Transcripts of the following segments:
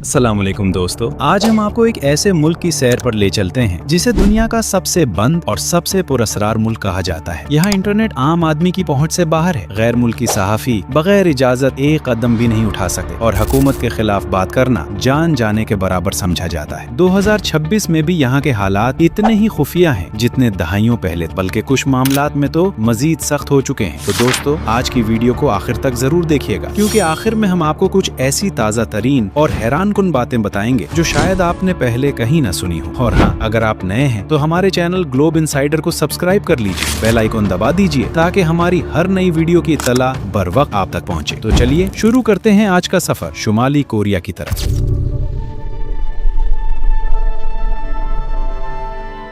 अस्सलाम वालेकुम दोस्तों, आज हम आपको एक ऐसे मुल्क की सैर पर ले चलते हैं जिसे दुनिया का सबसे बंद और सबसे पुरअसरार मुल्क कहा जाता है। यहाँ इंटरनेट आम आदमी की पहुँच से बाहर है। गैर मुल्की सहाफी बगैर इजाजत एक कदम भी नहीं उठा सकते और हुकूमत के खिलाफ बात करना जान जाने के बराबर समझा जाता है। 2026 में भी यहाँ के हालात इतने ही खुफिया हैं जितने दहाइयों पहले, बल्कि कुछ मामलात में तो मजीद सख्त हो चुके हैं। तो दोस्तों, आज की वीडियो को आखिर तक जरूर देखिएगा, क्योंकि आखिर में हम आपको कुछ ऐसी ताज़ा तरीन और हैरान कुन बातें बताएंगे जो शायद आपने पहले कहीं न सुनी हो। और हाँ, अगर आप नए हैं तो हमारे चैनल ग्लोब इनसाइडर को सब्सक्राइब कर लीजिए, बेल आइकन दबा दीजिए ताकि हमारी हर नई वीडियो की इत्तला बर वक्त आप तक पहुंचे। तो चलिए शुरू करते हैं आज का सफर शुमाली कोरिया की तरफ।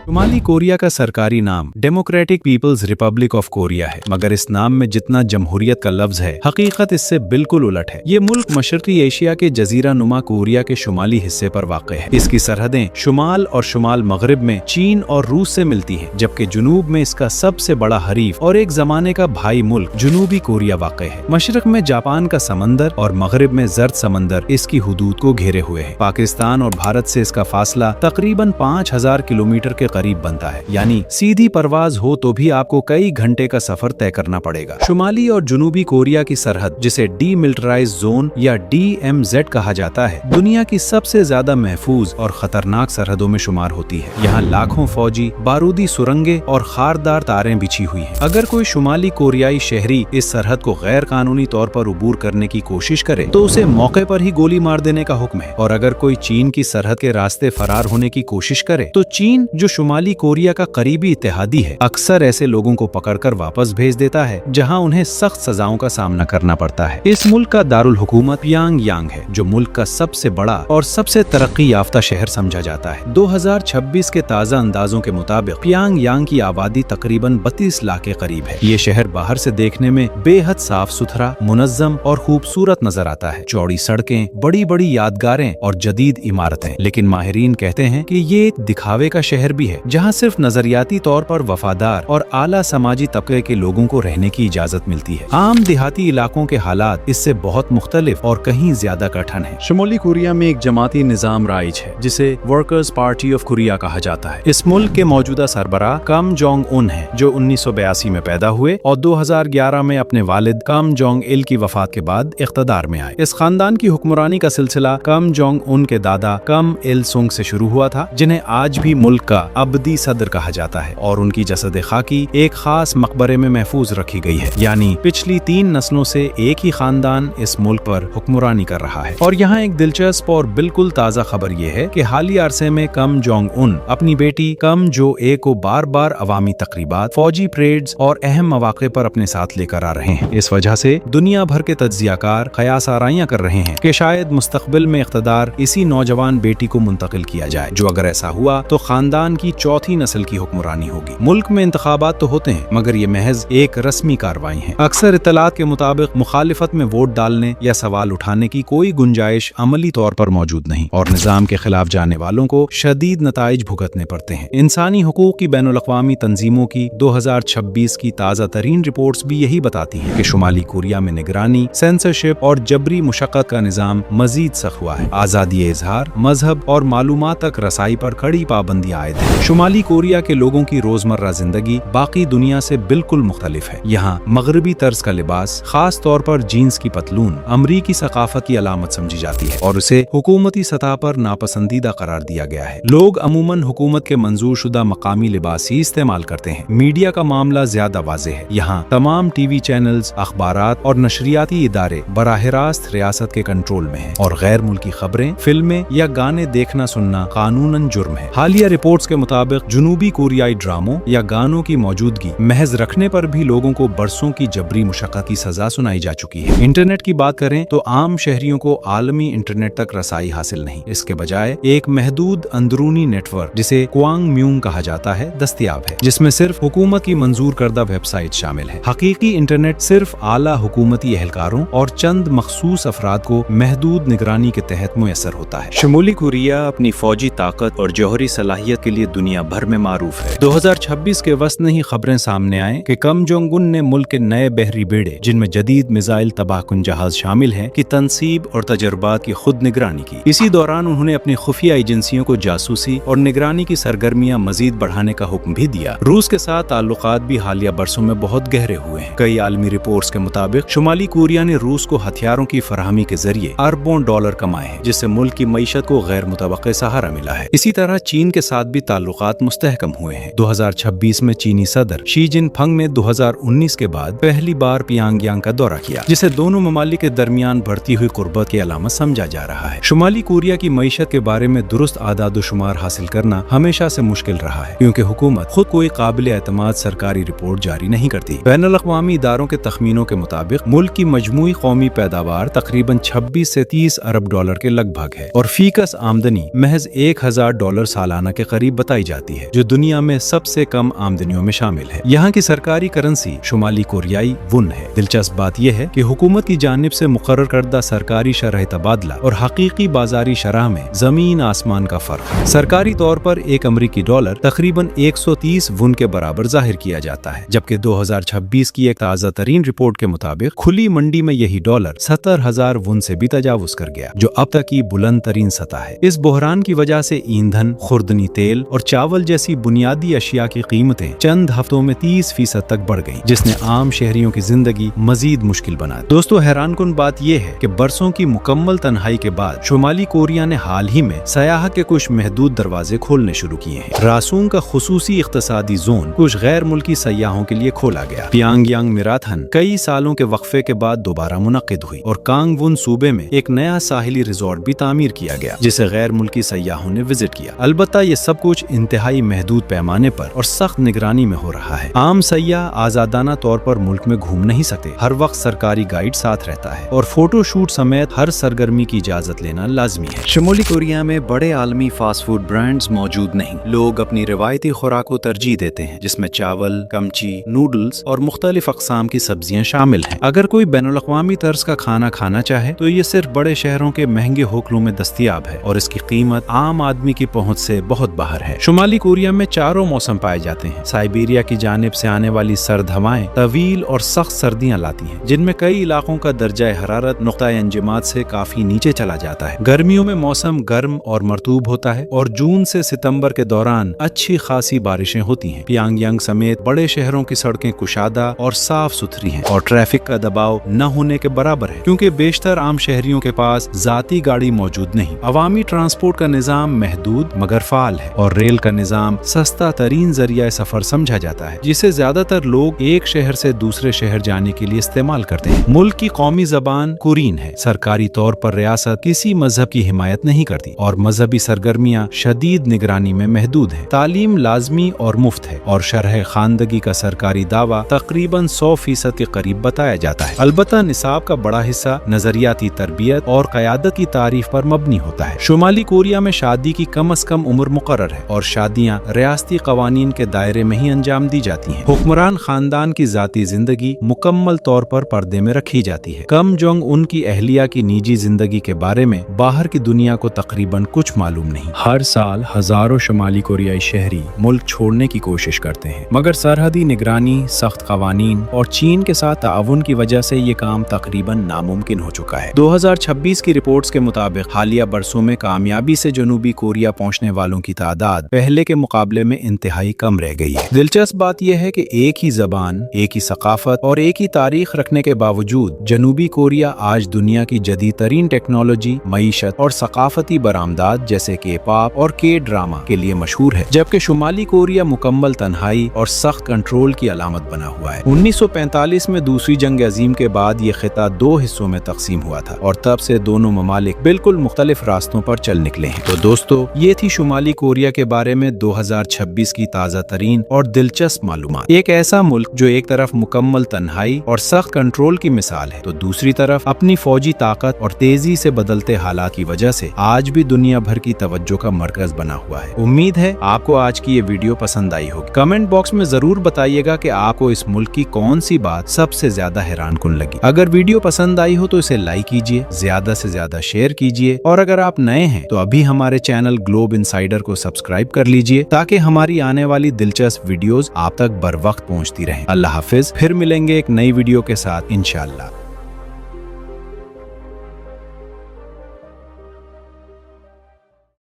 शुमाली कोरिया का सरकारी नाम Democratic People's Republic of Korea है, मगर इस नाम में जितना जमहूरियत का लफ्ज है, हकीकत इससे बिल्कुल उलट है। ये मुल्क मशरकी एशिया के जजीरा नुमा कोरिया के शुमाली हिस्से पर वाक़ है। इसकी सरहदें शुमाल और शुमाल मगरिब में चीन और रूस से मिलती हैं, जबकि जुनूब में इसका सबसे बड़ा हरीफ और एक जमाने का भाई मुल्क जनूबी कोरिया वाक़ है। मशरक में जापान का समंदर और मगरिब में जर्द समंदर इसकी हुदूद को घेरे हुए है। पाकिस्तान और भारत से इसका फासला तकरीबन 5000 किलोमीटर के करीब बनता है, यानी सीधी परवाज हो तो भी आपको कई घंटे का सफर तय करना पड़ेगा। शुमाली और जनूबी कोरिया की सरहद, जिसे डीमिलिटराइज्ड जोन या DMZ कहा जाता है, दुनिया की सबसे ज्यादा महफूज और खतरनाक सरहदों में शुमार होती है। यहाँ लाखों फौजी, बारूदी सुरंगें और खारदार तारें बिछी हुई हैं। अगर कोई शुमाली कोरियाई शहरी इस सरहद को गैर कानूनी तौर पर उबूर करने की कोशिश करे तो उसे मौके पर ही गोली मार देने का हुक्म है। और अगर कोई चीन की सरहद के रास्ते फरार होने की कोशिश करे तो चीन, जो शुमाली कोरिया का करीबी इत्तेहादी है, अक्सर ऐसे लोगों को पकड़कर वापस भेज देता है जहां उन्हें सख्त सजाओं का सामना करना पड़ता है। इस मुल्क का दारुल हुकूमत प्यांगयांग है, जो मुल्क का सबसे बड़ा और सबसे तरक्की याफ्ता शहर समझा जाता है। 2026 के ताज़ा अंदाजों के मुताबिक प्यांगयांग की आबादी तकरीबन 32 लाख के करीब है। ये शहर बाहर से देखने में बेहद साफ सुथरा, मुनज्जम और खूबसूरत नजर आता है। चौड़ी सड़कें, बड़ी बड़ी यादगारें और जदीद इमारतें। लेकिन माहिरीन कहते हैं कि ये एक दिखावे का शहर भी है, जहाँ सिर्फ नजरियाती तौर पर वफादार और आला समाजी तबके के लोगों को रहने की इजाजत मिलती है। आम देहाती इलाकों के हालात इससे बहुत मुख्तलिफ और कहीं ज्यादा कठिन है। शुमाली कोरिया में एक जमाती निजाम राइज है, जिसे वर्कर्स पार्टी ऑफ कोरिया कहा जाता है। इस मुल्क के मौजूदा सरबराह किम जोंग उन है, जो 1982 में पैदा हुए और 2011 में अपने वालिद किम जोंग इल की वफात के बाद इख्तदार में आए। इस खानदान की हुक्मरानी का सिलसिला किम जोंग उन के दादा किम इल सुंग से शुरू हुआ था, जिन्हें आज भी मुल्क का अब्दी सदर कहा जाता है, और उनकी जसद खाकी एक खास मकबरे में महफूज रखी गई है। यानी पिछली 3 नस्लों से एक ही खानदान इस मुल्क पर हुक्मरानी कर रहा है। और यहाँ एक दिलचस्प और बिल्कुल ताज़ा खबर ये है कि हालिया अरसे में किम जोंग उन अपनी बेटी किम जो ए को बार बार अवामी तकरीबात, फौजी परेड्स और अहम मौके पर अपने साथ लेकर आ रहे हैं। इस वजह से दुनिया भर के तज्जियाकार कयास आराइयां कर रहे हैं कि शायद मुस्तकबिल में इख्तदार इसी नौजवान बेटी को मुंतकिल किया जाए, जो अगर ऐसा हुआ तो खानदान की चौथी नस्ल की हुक्मरानी होगी। मुल्क में इंतखाबात तो होते हैं, मगर ये महज एक रस्मी कार्रवाई है। अक्सर इत्तलात के मुताबिक मुखालिफत में वोट डालने या सवाल उठाने की कोई गुंजाइश अमली तौर पर मौजूद नहीं, और निजाम के खिलाफ जाने वालों को शदीद नताइज भुगतने पड़ते हैं। इंसानी हुकूक की बैनुल-अक़वामी तंजीमों की 2026 की ताज़ा तरीन रिपोर्ट्स भी यही बताती हैं कि शुमाली कोरिया में निगरानी, सेंसरशिप और जबरी मुशक्कत का निजाम मजीद सख्त हुआ है। आज़ादी इजहार, मजहब और मालूमात तक रसाई पर कड़ी पाबंदियां आयद हैं। शुमाली कोरिया के लोगों की रोजमर्रा जिंदगी बाकी दुनिया से बिल्कुल मुख्तलिफ है। यहाँ मगरबी तर्ज का लिबास, खास तौर पर जीन्स की पतलून, अमरीकी सकाफत की अलामत समझी जाती है और उसे हुकूमती सतह पर नापसंदीदा करार दिया गया है। लोग अमूमन हुकूमत के मंजूर शुदा मकामी लिबास ही इस्तेमाल करते हैं। मीडिया का मामला ज्यादा वाज़ेह है। यहाँ तमाम TV चैनल्स, अखबारात और नशरियाती इदारे बराह रास्त रियासत के कंट्रोल में हैं, और गैर मुल्की खबरें, फिल्में या गाने देखना सुनना कानूनन जुर्म है। हालिया रिपोर्ट्स के मुताबिक जनूबी कोरियाई ड्रामों या गानों की मौजूदगी महज रखने पर भी लोगों को बरसों की जबरी मुशक्कत की सजा सुनाई जा चुकी है। इंटरनेट की बात करें तो आम शहरियों को आलमी इंटरनेट तक रसाई हासिल नहीं। इसके बजाय एक महदूद अंदरूनी नेटवर्क, जिसे क्वांगम्यूंग कहा जाता है, दस्तयाब है, जिसमें सिर्फ हुकूमत की मंजूर करदा वेबसाइट शामिल है। हकीकी इंटरनेट सिर्फ आला हुकूमती एहलकारों और चंद मखसूस अफराद को महदूद निगरानी के तहत मुयसर होता है। शुमाली कोरिया अपनी फौजी ताकत और जौहरी सलाहियत के लिए दुनिया भर में मारूफ है। 2026 के वस्त में ही खबरें सामने आए कि किम जोंग उन ने मुल्क के नए बहरी बेड़े, जिनमें जदीद मिसाइल तबाहकुन जहाज शामिल हैं, की तनसीब और तजर्बात की खुद निगरानी की। इसी दौरान उन्होंने अपनी खुफिया एजेंसियों को जासूसी और निगरानी की सरगर्मियां मजीद बढ़ाने का हुक्म भी दिया। रूस के साथ ताल्लुकात भी हालिया बरसों में बहुत गहरे हुए हैं। कई आलमी रिपोर्ट्स के मुताबिक शुमाली कोरिया ने रूस को हथियारों की फराहमी के जरिए अरबों डॉलर कमाए हैं, जिससे मुल्क की मईशत को गैर मुतवक्के सहारा मिला है। इसी तरह चीन के साथ भी ताल्लुकात मुस्तहकम हुए हैं। 2026 में चीनी सदर शी जिनफिंग ने 2019 के बाद पहली बार पियांगयांग का दौरा किया, जिसे दोनों ममालिक के दरमियान बढ़ती हुई कुर्बत की अलामत समझा जा रहा है। शुमाली कोरिया की मईशत के बारे में दुरुस्त आदाद-ओ-शुमार हासिल करना हमेशा से मुश्किल रहा है, क्योंकि हुकूमत खुद कोई काबिल एतमाद सरकारी रिपोर्ट जारी नहीं करती। बैनुल अक़वामी इदारों के तखमीनों के मुताबिक मुल्क की मजमूई कौमी पैदावार तकरीबन 26 से 30 अरब डॉलर के लगभग है और फीकस आमदनी महज $1000 सालाना के करीब बताई जाती है, जो दुनिया में सबसे कम आमदनियों में शामिल है। यहाँ की सरकारी करेंसी शुमाली कोरियाई वुन है। दिलचस्प बात यह है कि हुकूमत की जानिब से मुकर्रर करदा सरकारी शरह तबादला और हकीकी बाजारी शरह में जमीन आसमान का फर्क है। सरकारी तौर पर एक अमरीकी डॉलर तकरीबन 130 वुन के बराबर जाहिर किया जाता है, जबकि 2026 की एक ताज़ा तरीन रिपोर्ट के मुताबिक खुली मंडी में यही डॉलर 70,000 वुन से भी तजावुज कर गया, जो अब तक की बुलंद तरीन सतह है। इस बहरान की वजह से ईंधन, खुर्दनी तेल और चावल जैसी बुनियादी अशिया की कीमतें चंद हफ्तों में 30% तक बढ़ गईं, जिसने आम शहरियों की जिंदगी मजीद मुश्किल बना दी। दोस्तों, हैरानकुन बात यह है कि बरसों की मुकम्मल तन्हाई के बाद शुमाली कोरिया ने हाल ही में सयाह के कुछ महदूद दरवाजे खोलने शुरू किए हैं। रासून का खुसूसी इख्तिसादी जोन कुछ गैर मुल्की सयाहों के लिए खोला गया। पियांगयांग मैराथन कई सालों के वक्फे के बाद दोबारा मुनक्किद हुई और कांगवुन सूबे में एक नया साहिली रिजॉर्ट भी तामीर किया गया, जिसे गैर मुल्की सयाहों ने विजिट किया। अलबत्ता ये सब कुछ इंतहाई महदूद पैमाने पर और सख्त निगरानी में हो रहा है। आम सयाह आजादाना तौर पर मुल्क में घूम नहीं सकते। हर वक्त सरकारी गाइड साथ रहता है और फोटो शूट समेत हर सरगर्मी की इजाजत लेना लाजमी है। शुमाली कोरिया में बड़े आलमी फास्ट फूड ब्रांड्स मौजूद नहीं। लोग अपनी रिवायती खुराक को तरजीह देते हैं, जिसमें चावल, कमची, नूडल्स और मुख्तलिफ अक़साम की सब्जियां शामिल हैं। अगर कोई बैनुल अक़वामी तर्ज का खाना खाना चाहे तो ये सिर्फ बड़े शहरों के महंगे होटलों में दस्तयाब है और इसकी कीमत आम आदमी की पहुंच से बहुत बाहर है। शुमाली कोरिया में चारों मौसम पाए जाते हैं। साइबेरिया की जानिब से आने वाली सर्द हवाएं तवील और सख्त सर्दियां लाती हैं, जिनमें कई इलाकों का दर्जा हरारत नुक्ता अंजमात से काफी नीचे चला जाता है। गर्मियों में मौसम गर्म और मरतूब होता है और जून से सितंबर के दौरान अच्छी खासी बारिशें होती हैं। पियांगयांग समेत बड़े शहरों की सड़कें कुशादा और साफ सुथरी हैं और ट्रैफिक का दबाव न होने के बराबर है, क्योंकि बेशतर आम शहरियों के पास जाती गाड़ी मौजूद नहीं। अवामी ट्रांसपोर्ट का निजाम महदूद मगर फाल है और रेल का निजाम सस्ता तरीन जरिया सफर समझा जाता है, जिसे ज्यादातर लोग एक शहर से दूसरे शहर जाने के लिए इस्तेमाल करते हैं। मुल्क की कौमी जबान कुरीन है। सरकारी तौर पर रियासत किसी मजहब की हिमायत नहीं करती और मजहबी सरगर्मियां शदीद निगरानी में महदूद है। तालीम लाजमी और मुफ्त है और शरह खानदगी का सरकारी दावा तकरीबन 100% के करीब बताया जाता है। अलबत्ता निसाब का बड़ा हिस्सा नजरियाती तरबियत और क़यादत की तारीफ पर मबनी होता है। शुमाली कोरिया में शादी की कम अज कम उम्र मुकर्रर है और शादियां रियासती कवानीन के दायरे में ही अंजाम दी जाती हैं। हुक्मरान खानदान की जाती जिंदगी मुकम्मल तौर पर पर्दे में रखी जाती है। किम जोंग उन की अहलिया की निजी जिंदगी के बारे में बाहर की दुनिया को तकरीबन कुछ मालूम नहीं। हर साल हजारों शुमाली कोरियाई शहरी मुल्क छोड़ने की कोशिश करते हैं, मगर सरहदी निगरानी, सख्त कवानीन और चीन के साथ ताउन की वजह से ये काम तकरीबन नामुमकिन हो चुका है। 2026 की रिपोर्ट्स के मुताबिक हालिया बरसों में कामयाबी से जनूबी कोरिया पहुंचने वालों की तादाद पहले के मुकाबले में इंतहाई कम रह गई है। दिलचस्प बात यह है कि एक ही जबान, एक ही सकाफत और एक ही तारीख रखने के बावजूद जनूबी कोरिया आज दुनिया की जदीद तरीन टेक्नोलॉजी, मईशत और सकाफती बरामदात जैसे के पॉप और के ड्रामा के लिए मशहूर है, जबकि शुमाली कोरिया मुकम्मल तन्हाई और सख्त कंट्रोल की अलामत बना हुआ है। 1945 में दूसरी जंग अजीम के बाद ये खिता दो हिस्सों में तकसीम हुआ था और तब से दोनों ममालिक बिल्कुल मुख्तलिफ रास्तों पर चल निकले हैं। तो दोस्तों, ये थी शुमाली कोरिया के बारे में 2026 की ताज़ा तरीन और दिलचस्प मालूमात। एक ऐसा मुल्क जो एक तरफ मुकम्मल तन्हाई और सख्त कंट्रोल की मिसाल है, तो दूसरी तरफ अपनी फौजी ताकत और तेजी से बदलते हालात की वजह से आज भी दुनिया भर की तवज्जो का मरकज बना हुआ है। उम्मीद है आपको आज की ये वीडियो पसंद आई होगी। कमेंट बॉक्स में जरूर बताइएगा कि आपको इस मुल्क की कौन सी बात सबसे ज्यादा हैरानकुन लगी। अगर वीडियो पसंद आई हो तो इसे लाइक कीजिए, ज्यादा से ज्यादा शेयर कीजिए और अगर आप नए हैं तो अभी हमारे चैनल ग्लोब इनसाइडर को सब्सक्राइब कर लीजिए ताकि हमारी आने वाली दिलचस्प वीडियोस आप तक बर वक्त पहुंचती रहें। अल्लाह हाफिज, फिर मिलेंगे एक नई वीडियो के साथ इंशाअल्लाह।